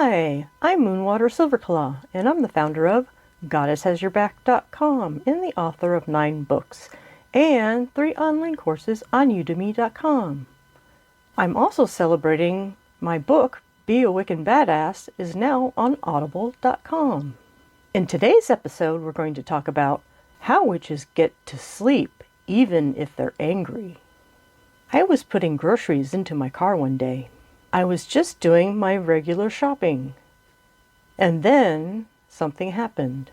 Hi, I'm Moonwater Silverclaw, and I'm the founder of GoddessHasYourBack.com and the author of 9 books and 3 online courses on Udemy.com. I'm also celebrating my book, Be a Wiccan Badass, is now on Audible.com. In today's episode, we're going to talk about how witches get to sleep even if they're angry. I was putting groceries into my car one day. I was just doing my regular shopping. And then something happened.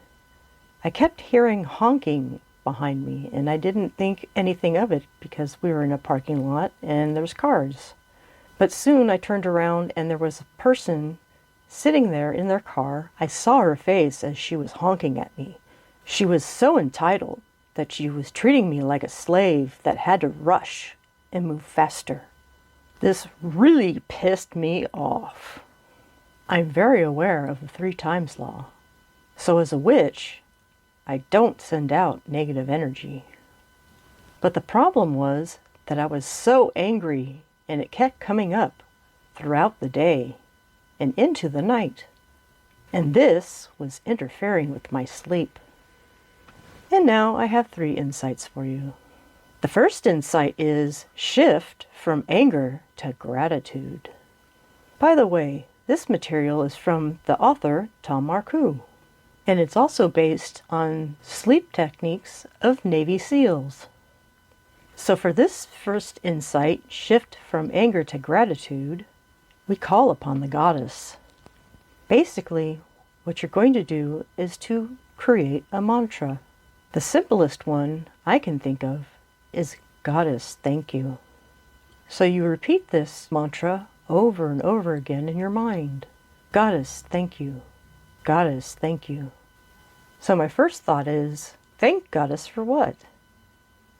I kept hearing honking behind me, and I didn't think anything of it because we were in a parking lot and there's cars. But soon I turned around and there was a person sitting there in their car. I saw her face as she was honking at me. She was so entitled that she was treating me like a slave that had to rush and move faster. This really pissed me off. I'm very aware of the 3 times law. So as a witch, I don't send out negative energy. But the problem was that I was so angry and it kept coming up throughout the day and into the night. And this was interfering with my sleep. And now I have 3 insights for you. The first insight is shift from anger to gratitude. By the way, this material is from the author Tom Marcoux, and it's also based on sleep techniques of Navy SEALs. So for this first insight, shift from anger to gratitude, we call upon the goddess. Basically, what you're going to do is to create a mantra. The simplest one I can think of is Goddess, thank you. So you repeat this mantra over and over again in your mind. Goddess, thank you. Goddess, thank you. So my first thought is, thank Goddess for what?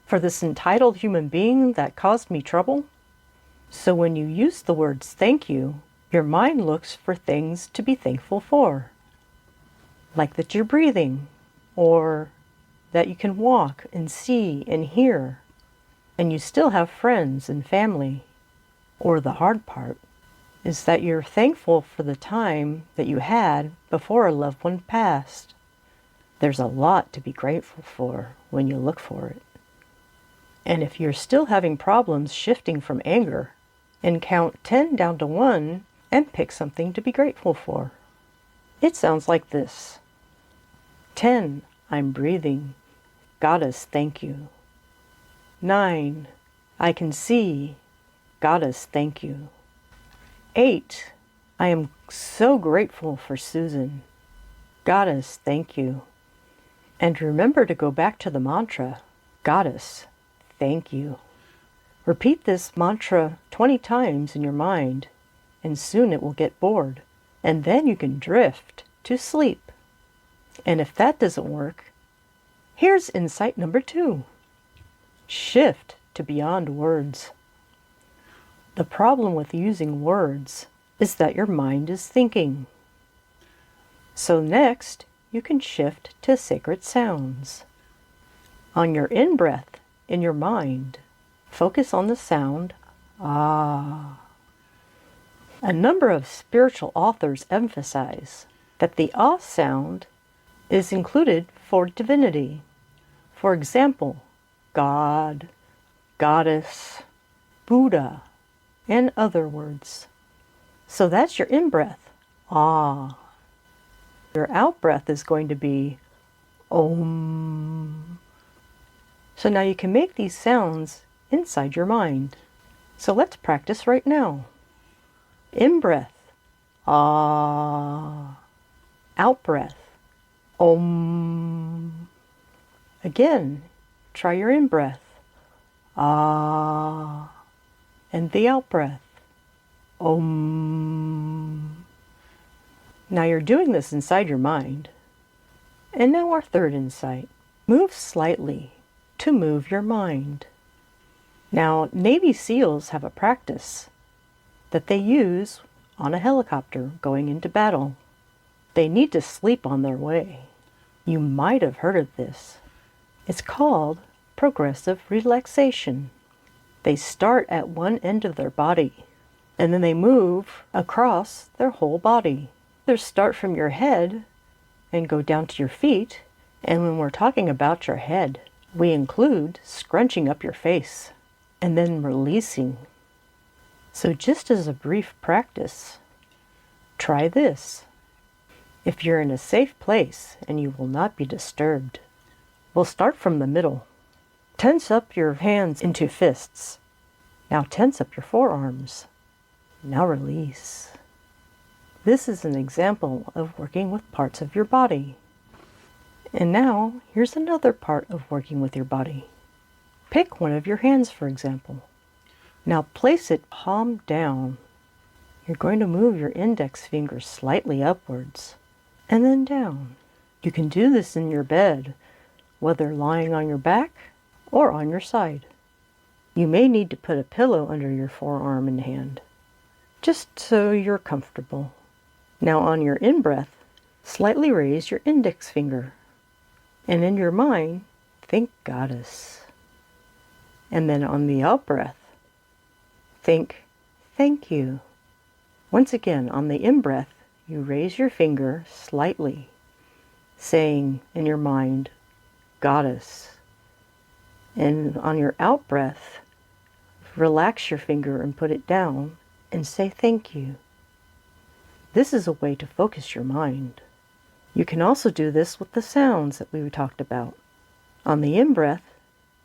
For this entitled human being that caused me trouble? So when you use the words thank you, your mind looks for things to be thankful for. Like that you're breathing, or that you can walk and see and hear, and you still have friends and family. Or the hard part is that you're thankful for the time that you had before a loved one passed. There's a lot to be grateful for when you look for it. And if you're still having problems shifting from anger, and count 10 down to 1 and pick something to be grateful for. It sounds like this. 10, I'm breathing. Goddess, thank you. 9, I can see. Goddess, thank you. 8, I am so grateful for Susan. Goddess, thank you. And remember to go back to the mantra, Goddess, thank you. Repeat this mantra 20 times in your mind, and soon it will get bored, and then you can drift to sleep. And if that doesn't work, here's insight number 2. Shift to beyond words. The problem with using words is that your mind is thinking. So next, you can shift to sacred sounds. On your in-breath in your mind, focus on the sound ah. A number of spiritual authors emphasize that the ah sound is included for divinity. For example, God, Goddess, Buddha, and other words. So that's your in-breath, ah. Your out-breath is going to be om. So now you can make these sounds inside your mind. So let's practice right now. In-breath, ah. Out-breath, om. Again, try your in-breath, ah. And the out-breath, om. Now you're doing this inside your mind. And now our third insight. Move slightly to move your mind. Now, Navy SEALs have a practice that they use on a helicopter going into battle. They need to sleep on their way. You might have heard of this. It's called progressive relaxation. They start at one end of their body, and then they move across their whole body. Either start from your head and go down to your feet, and when we're talking about your head, we include scrunching up your face and then releasing. So just as a brief practice, try this. If you're in a safe place and you will not be disturbed, we'll start from the middle. Tense up your hands into fists. Now tense up your forearms. Now release. This is an example of working with parts of your body. And now, here's another part of working with your body. Pick one of your hands, for example. Now place it palm down. You're going to move your index finger slightly upwards and then down. You can do this in your bed, whether lying on your back or on your side. You may need to put a pillow under your forearm and hand, just so you're comfortable. Now on your in-breath, slightly raise your index finger. And in your mind, think Goddess. And then on the out-breath, think thank you. Once again, on the in-breath, you raise your finger slightly, saying in your mind, Goddess. And on your out-breath, relax your finger and put it down and say thank you. This is a way to focus your mind. You can also do this with the sounds that we talked about. On the in-breath,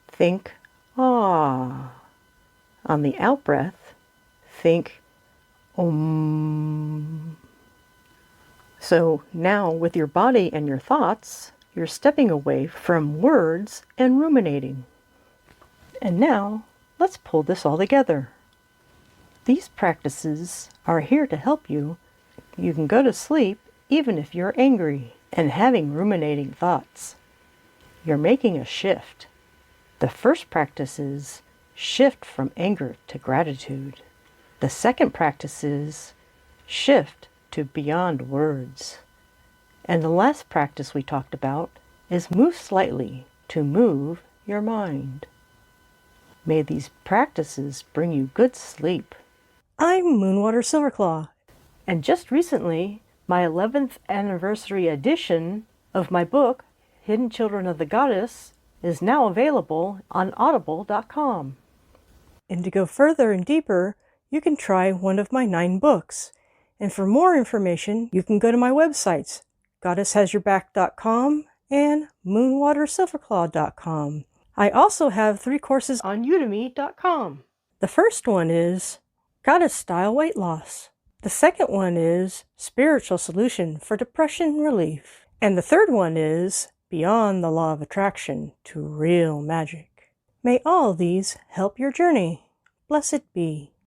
think ah. On the out-breath, think om. So now with your body and your thoughts, you're stepping away from words and ruminating. And now, let's pull this all together. These practices are here to help you. You can go to sleep even if you're angry and having ruminating thoughts. You're making a shift. The first practice is shift from anger to gratitude. The second practice is shift to beyond words. And the last practice we talked about is move slightly to move your mind. May these practices bring you good sleep. I'm Moonwater Silverclaw, and just recently, my 11th anniversary edition of my book, Hidden Children of the Goddess, is now available on audible.com. And to go further and deeper, you can try one of my 9 books. And for more information, you can go to my websites, goddesshasyourback.com and moonwatersilverclaw.com. I also have 3 courses on udemy.com. The first one is Goddess Style Weight Loss. The second one is Spiritual Solution for Depression Relief. And the third one is Beyond the Law of Attraction to Real Magic. May all these help your journey. Blessed be.